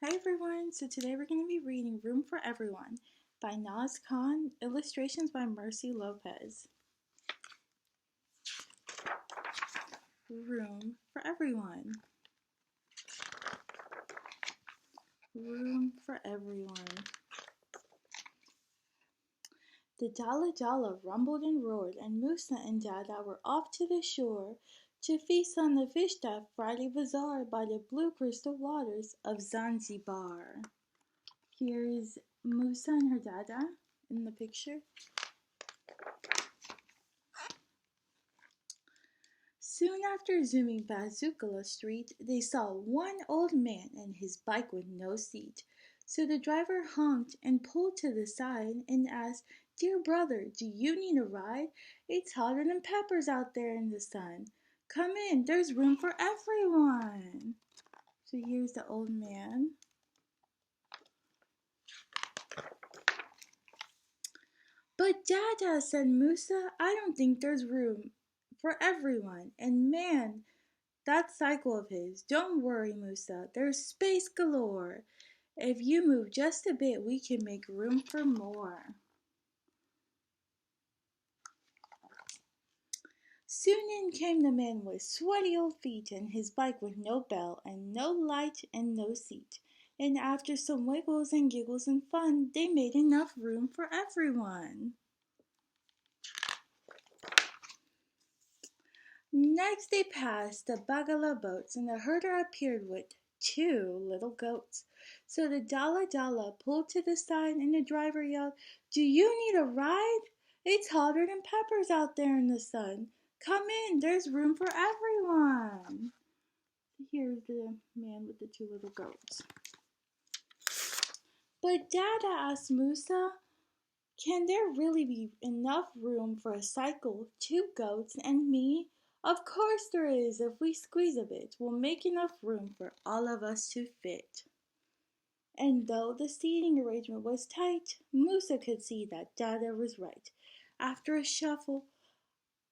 Hi everyone, so today we're going to be reading Room for Everyone by Naz Khan, illustrations by Mercy Lopez. Room for Everyone. Room for Everyone. The Dala Dala rumbled and roared, and Musa and Dada were off to the shore to feast on the fish that Friday bazaar by the blue crystal waters of Zanzibar. Here's Musa and her Dada in the picture. Soon after zooming past Zuccola Street, they saw one old man and his bike with no seat. So the driver honked and pulled to the side and asked, "Dear brother, do you need a ride? It's hotter than peppers out there in the sun. Come in, there's room for everyone." So here's the old man. "But Dada," said Musa, "I don't think there's room for everyone. And man, that cycle of his. Don't worry, Musa. There's space galore. If you move just a bit, we can make room for more." Soon in came the man with sweaty old feet and his bike with no bell and no light and no seat. And after some wiggles and giggles and fun, they made enough room for everyone. Next they passed the Bagala boats, and the herder appeared with 2 little goats. So the Dala Dala pulled to the side, and the driver yelled, "Do you need a ride? It's hotter than peppers out there in the sun. Come in, there's room for everyone." Here's the man with the 2 little goats. "But Dada," asked Musa, "can there really be enough room for a cycle, 2 goats, and me?" "Of course there is. If we squeeze a bit, we'll make enough room for all of us to fit." And though the seating arrangement was tight, Musa could see that Dada was right. After a shuffle,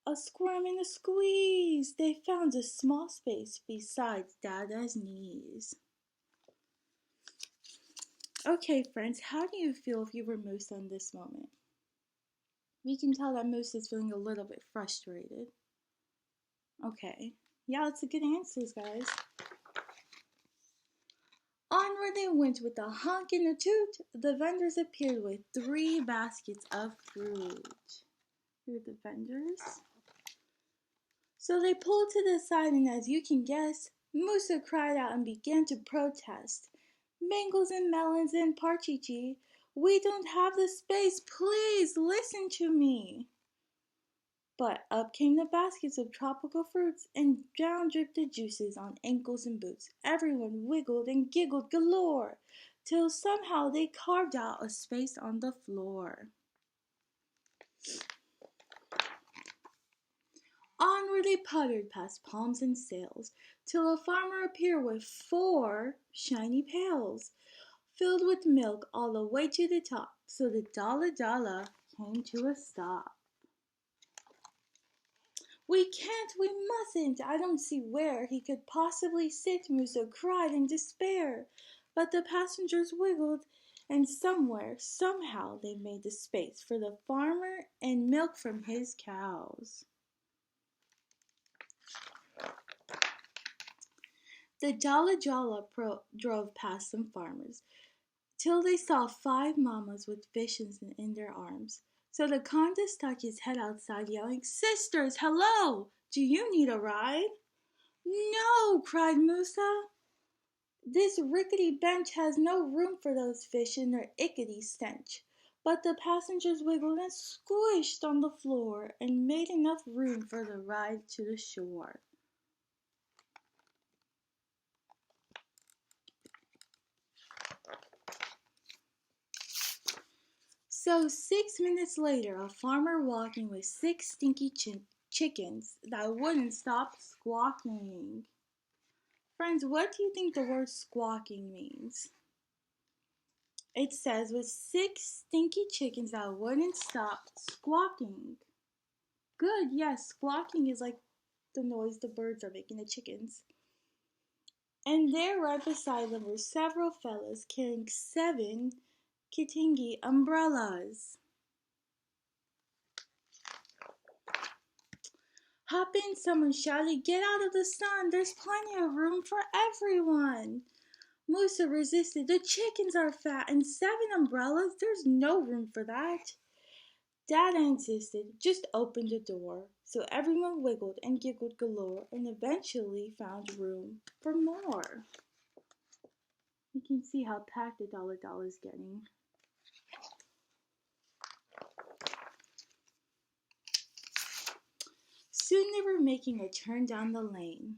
a squirm and a squeeze, they found a small space beside Dada's knees. Okay, friends, how do you feel if you were Musa in this moment? We can tell that Musa is feeling a little bit frustrated. Okay. Yeah, that's a good answers, guys. Onward they went with a honk and a toot. The vendors appeared with 3 baskets of fruit. Here are the vendors. So they pulled to the side, and as you can guess, Musa cried out and began to protest. "Mangoes and melons and parchichi, we don't have the space. Please listen to me." But up came the baskets of tropical fruits, and down dripped the juices on ankles and boots. Everyone wiggled and giggled galore, till somehow they carved out a space on the floor. Onward they puttered past palms and sails, till a farmer appeared with 4 shiny pails, filled with milk all the way to the top. So the Dala Dala came to a stop. "We can't, we mustn't, I don't see where he could possibly sit," Musa cried in despair. But the passengers wiggled, and somewhere, somehow, they made the space for the farmer and milk from his cows. The Jala Jala drove past some farmers, till they saw 5 mammas with fishes in their arms. So the Conda stuck his head outside, yelling, "Sisters, hello! Do you need a ride?" "No!" cried Musa. "This rickety bench has no room for those fish in their ickety stench." But the passengers wiggled and squished on the floor, and made enough room for the ride to the shore. So 6 minutes later, a farmer walking with 6 stinky chickens that wouldn't stop squawking. Friends, what do you think the word squawking means? It says with 6 stinky chickens that wouldn't stop squawking. Good, yes, squawking is like the noise the birds are making, the chickens. And there, right beside them, were several fellows carrying 7 Kitingi umbrellas. Hop in, someone shouted. Get out of the sun. There's plenty of room for everyone. Musa resisted. The chickens are fat and 7 umbrellas. There's no room for that. Dad insisted. Just open the door. So everyone wiggled and giggled galore and eventually found room for more. You can see how packed the dollar doll is getting. Soon they were making a turn down the lane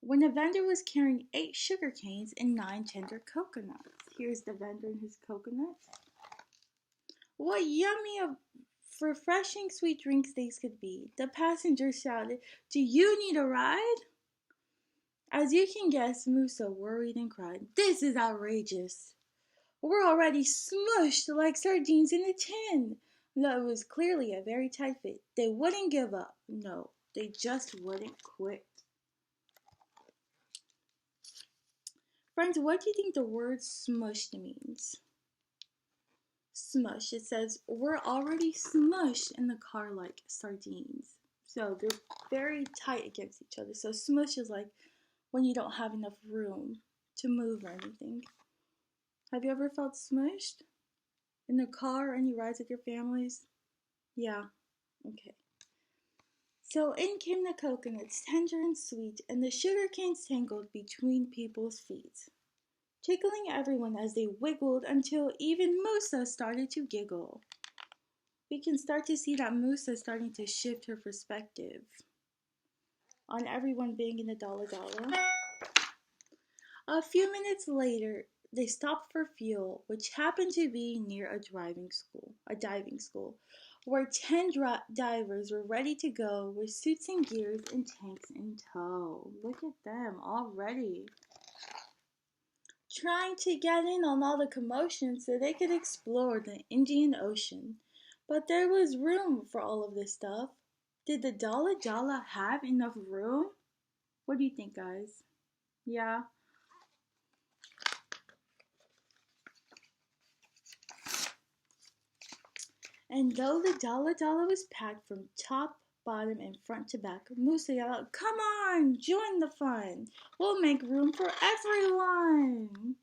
when a vendor was carrying 8 sugar canes and 9 tender coconuts. Here's the vendor and his coconuts. What yummy, refreshing sweet drinks these could be. The passenger shouted, Do you need a ride? As you can guess, Musa worried and cried, This is outrageous. We're already smushed like sardines in a tin. Though it was clearly a very tight fit. They wouldn't give up. No, they just wouldn't quit. Friends, what do you think the word smushed means? Smush. It says, we're already smushed in the car like sardines. So they're very tight against each other. So smush is like when you don't have enough room to move or anything. Have you ever felt smushed? In the car, any rides with your families? Yeah, okay. So in came the coconuts, tender and sweet, and the sugar canes tangled between people's feet, tickling everyone as they wiggled until even Musa started to giggle. We can start to see that Musa is starting to shift her perspective on everyone being in the dollar dollar. A few minutes later, they stopped for fuel, which happened to be near a diving school, where 10 divers were ready to go with suits and gears and tanks in tow. Look at them already, trying to get in on all the commotion so they could explore the Indian Ocean. But there was room for all of this stuff. Did the Dala Dala have enough room? What do you think, guys? Yeah? And though the Dala Dala was packed from top, bottom, and front to back, Musa yelled out, Come on, join the fun. We'll make room for everyone.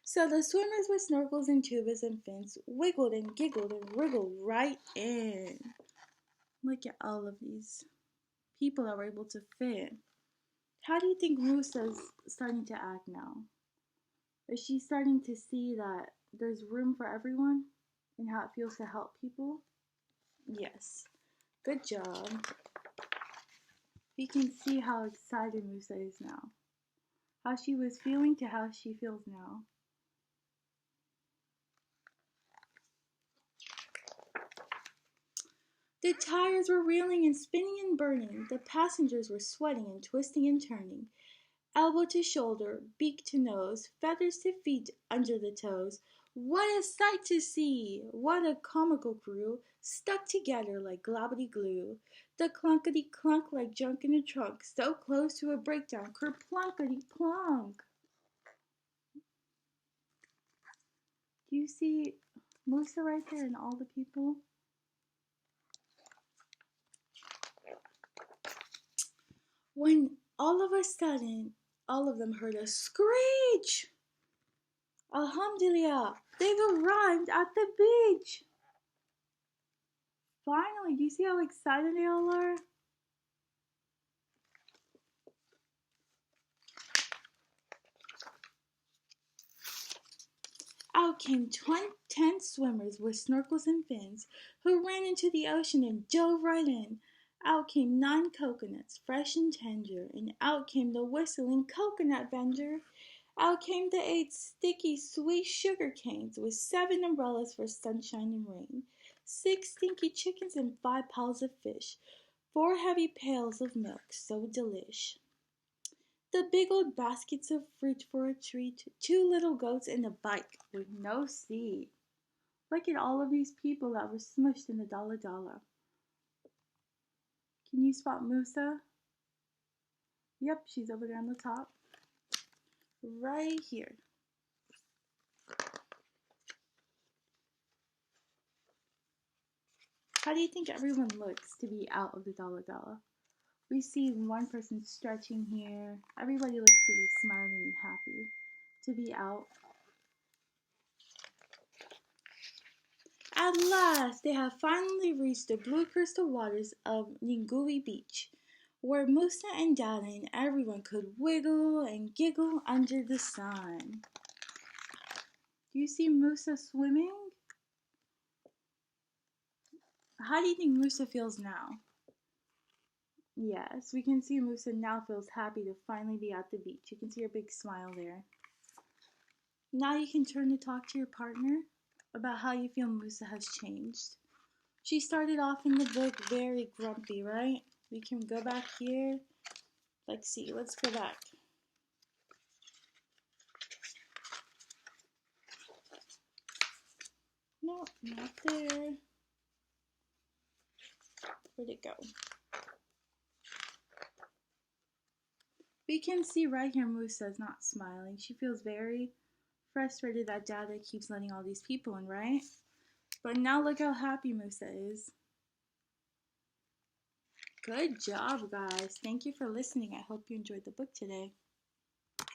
So the swimmers with snorkels and tubas and fins wiggled and giggled and wriggled right in. Look at all of these people that were able to fit. How do you think Musa's starting to act now? Is she starting to see that there's room for everyone and how it feels to help people? Yes. Good job. We can see how excited Musa is now. How she was feeling to how she feels now. The tires were reeling and spinning and burning. The passengers were sweating and twisting and turning. Elbow to shoulder, beak to nose, feathers to feet under the toes. What a sight to see! What a comical crew, stuck together like globbity glue. The clunkety clunk like junk in a trunk, so close to a breakdown, kerplunkety plunk. Do you see Musa right there and all the people? When all of a sudden, all of them heard a screech. Alhamdulillah, they've arrived at the beach. Finally, do you see how excited they all are? Out came 10 swimmers with snorkels and fins, who ran into the ocean and dove right in. Out came 9 coconuts, fresh and tender, and out came the whistling coconut vendor. Out came the 8 sticky, sweet sugar canes with 7 umbrellas for sunshine and rain, 6 stinky chickens and 5 piles of fish, 4 heavy pails of milk, so delish. The big old baskets of fruit for a treat, 2 little goats and a bike with no seat. Look at all of these people that were smushed in the dollar dollar. Can you spot Musa? Yep, she's over there on the top. Right here. How do you think everyone looks to be out of the Dala Dala? We see one person stretching here. Everybody looks to be smiling and happy to be out. At last, they have finally reached the blue crystal waters of Ningui Beach, where Musa and Dada and everyone could wiggle and giggle under the sun. Do you see Musa swimming? How do you think Musa feels now? Yes, we can see Musa now feels happy to finally be at the beach. You can see her big smile there. Now you can turn to talk to your partner about how you feel Musa has changed. She started off in the book very grumpy, right? We can go back here. Let's see, let's go back. No, not there. Where'd it go? We can see right here Musa is not smiling. She feels very frustrated that Dada keeps letting all these people in, right? But now look how happy Musa is. Good job, guys. Thank you for listening. I hope you enjoyed the book today.